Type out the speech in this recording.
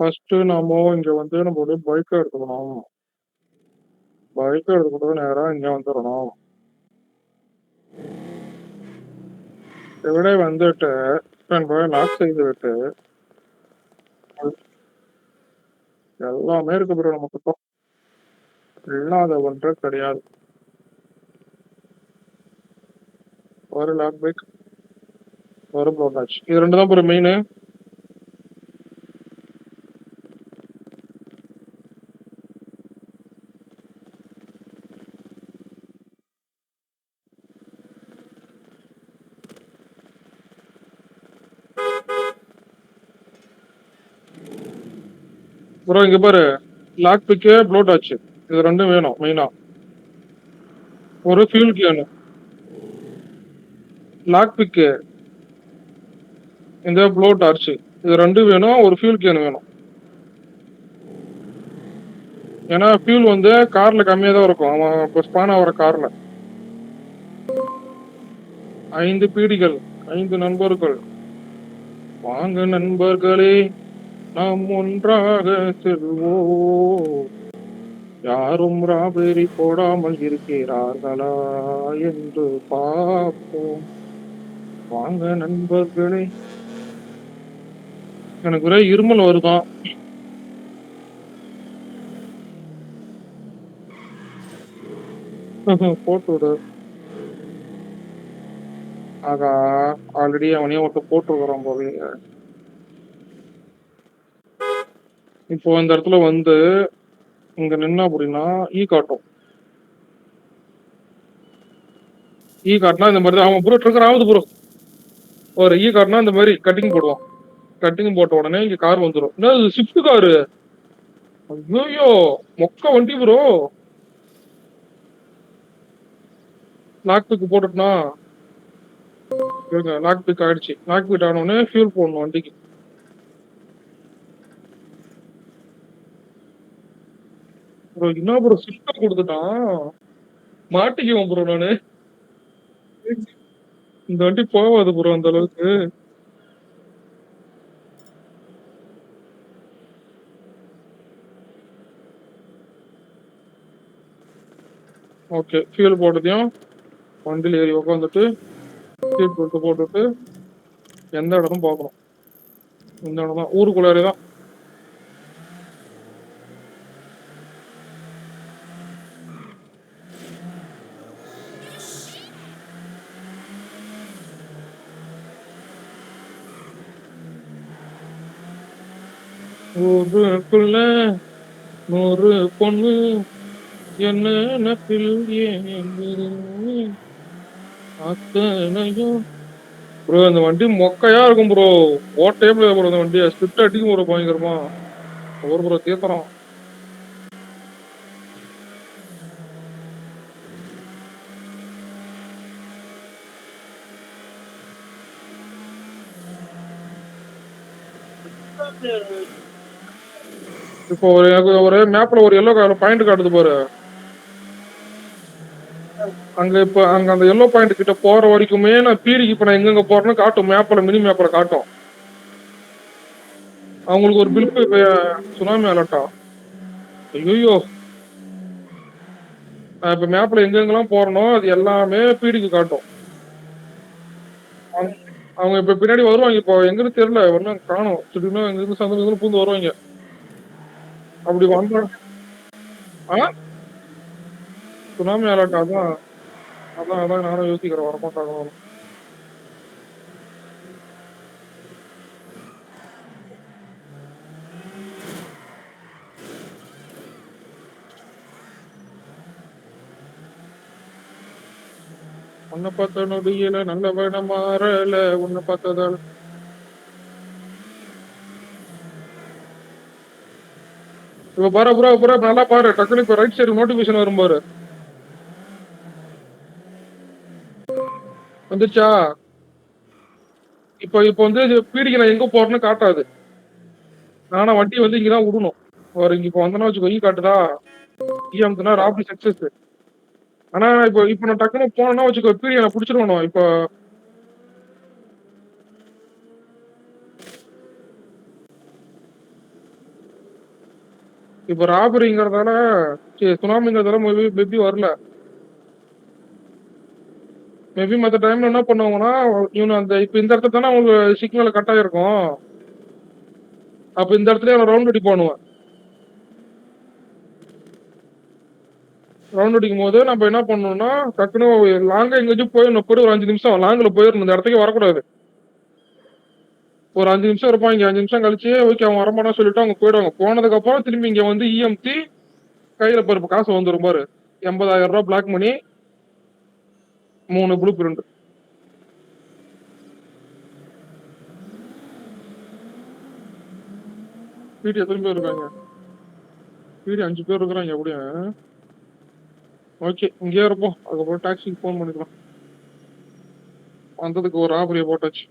First நாம இங்க வந்து நம்மளுடைய பைக்க எடுத்துக்கணும். பைக்க எடுத்துக்கிட்டு நேரா இங்க வந்துரணும். ഇവിടെ வந்துட்டு போய் லாக் செய்து விட்டு எல்லாமே இருக்கு ப்ரோ நம்மகிட்ட. இல்லாத ஒன்றே கிடையாது. ஒரு லாக் பைக், ஒரு ப்ளோ டாச். இது 2 தான் ப்ரோ மெயினு. ப்ரோ இங்க பாரு, லாக் பிக்கு, ப்ளோ டாச். இது 2 வேணும் மெயினா. ஒரு ஃபியூல் கேனு. லாக் பிக்கு, இந்த ப்ளோ டார்ச். இது 2 வேணும். ஒரு ஃபியூல் கேன் வேணும். ஏன்னா ஃபியூல் வந்து கார்ல கம்மியா தான் இருக்கும். அவன் இப்போ ஸ்பான் ஆகிற கார்ல 5 பீடிகள், 5 நண்பர்கள். வாங்க நண்பர்களே, நாம் ஒன்றாக செல்வோம். யாரும் ராபரி போடாமல் இருக்கிறார்களா என்று பார்ப்போம். வாங்க நண்பர்களே. எனக்கு ஒரே இருமல் வருதான். போட்டு விடு. ஆகா, ஆல்ரெடி அவனையும் ஒருத்த போட்டுருக்குறான் போலயே. இப்போ இந்த இடத்துல வந்து இங்க நின்னா அப்படின்னா காட்டும். காட்டினா இந்த மாதிரி தான். அவன் ப்ரோ ட்ரிகர் ஆகுது ப்ரோ. ஒரு காட்டினா இந்த மாதிரி கட்டிங் போடுவான். கட்டிங் போட்ட உடனே இங்க கார் வந்துடும். என்ன ஸ்விஃப்ட் காரு? ஐயோ மொக்க வண்டி ப்ரோ. லாக் பிக் போட்டுட்டுனா லாக் பிக் ஆயிடுச்சு. லாக் பிக் ஆனோடனே ஃபியூல் போடணும் வண்டிக்கு. ப்ரோ என்ன ப்ரோ ஸ்விஃப்ட் கொடுத்துட்டான். மாட்டிக்குவோம் ப்ரோ நானு. இந்த வண்டி போவாது ப்ரோ அந்த அளவுக்கு. ஓகே, ஃபியூல் போட்டதையும் வண்டியில் ஏறி உட்காந்துட்டு சீட் பெல்ட் போட்டுட்டு எந்த இடமும் பார்க்கணும். இந்த இடம் தான், ஊருக்குள்ளாரே தான். ஊருக்குள்ள 100 பொண்ணு என்ன நினப்பில் அத்தனையும். ப்ரோ இந்த வண்டி மொக்கையா இருக்கும் ப்ரோ. ஓட்டே ப்ரோ இந்த வண்டியை ஸ்கிரிப்ட் அடிக்கும் ப்ரோ பயங்கரமா. ஒரு ப்ரோ தீர்த்தரம். இப்போ ஒரு மேப்ல ஒரு எல்லோ கலர் பாயிண்ட் காட்டுது பாரு. அங்க இப்ப அங்க அந்த எல்லோ பாயிண்ட் கிட்ட போற வரைக்குமே நான் பீடிக்கு இப்ப நான் எங்கெங்க போறேன்னு காட்டும். மேப்ல மினி மேப்ல காட்டும். அவங்களுக்கு ஒரு பில் சுனாமி அலர்ட்டா. ஐயோ, நான் இப்ப மேப்ல எங்கெங்கெல்லாம் போறனோ அது எல்லாமே பீடிக்கு காட்டும். அவங்க இப்ப பின்னாடி வருவாங்க. இப்போ எங்கன்னு தெரியல, ஒன்னும் காணும். திடீர்னு எங்க இருந்து சந்தோஷம் பூந்து வருவாங்க. அப்படி வந்தா சுனாமி அலர்ட். அதான் அதான் அதான் நானும் யோசிக்கிறேன், வரமாட்டாங்க. உன்னை பார்த்த நொடியில நல்ல வேடம் மாறல. உன்னை பார்த்ததால இப்ப பாரு ப்ரோ ப்ரோ நல்லா பாரு. டக்குனு இப்ப ரைட் சைடு நோட்டிபிகேஷன் வரும் பாரு. வந்துச்சா? இப்போ இப்போ வந்து பீடிக்கு நான் எங்க போறேன்னு காட்டாது. ஆனா வண்டி வந்து இங்கதான் விடணும். ஒரு இங்க இப்போ வந்தனா வச்சுக்கோ, காட்டுதா? அமுக்குனா ராப்டி சக்சஸ். ஆனா இப்போ இப்போ நான் டக்குனு போனேன்னா வச்சுக்கோ, பீடியை நான் பிடிச்சிருவணும் இப்போ. இப்ப ராபரிங்கிறதால சுனாமிங்கிறதால மேபி வரல. மேபி மத்த டைம்ல என்ன பண்ணுவாங்கன்னா, இவனு அந்த இப்ப இந்த இடத்துல தானே அவங்க சிக்னல் கட் ஆயிருக்கும். அப்ப இந்த இடத்துலயே அவன் ரவுண்ட் அடிப்பானுவ. ரவுண்ட் அடிக்கும்போது நம்ம என்ன பண்ணணும்னா, டக்குனு லாங்கா எங்கேயாச்சும் போயிடணும். கூட ஒரு 5 நிமிஷம் லாங்ல போயிரணும். இந்த இடத்துக்கே வரக்கூடாது. ஒரு 5 நிமிஷம் இருப்பான். இங்க 5 நிமிஷம் கழிச்சு, ஓகே அவன் வரமாட்டான்னு சொல்லிட்டு அவங்க போயிடுவாங்க. போனதுக்கப்புறம் திரும்பி இங்க வந்து இஎம்டி கையில பாரு இப்ப காசு வந்துரும் பாரு. ரூ. 80,000 பிளாக் மணி, 3 ப்ளூ பிரிண்ட். பிடி எத்தனை பேர் இருக்காங்க? பிடி 5 பேர் இருக்கிறாங்க எப்படியும். ஓகே இங்கேயே இருப்போம். அதுக்கப்புறம் டாக்ஸிக்கு ஃபோன் பண்ணிக்கலாம். வந்ததுக்கு ஒரு ராபரியை போட்டாச்சு.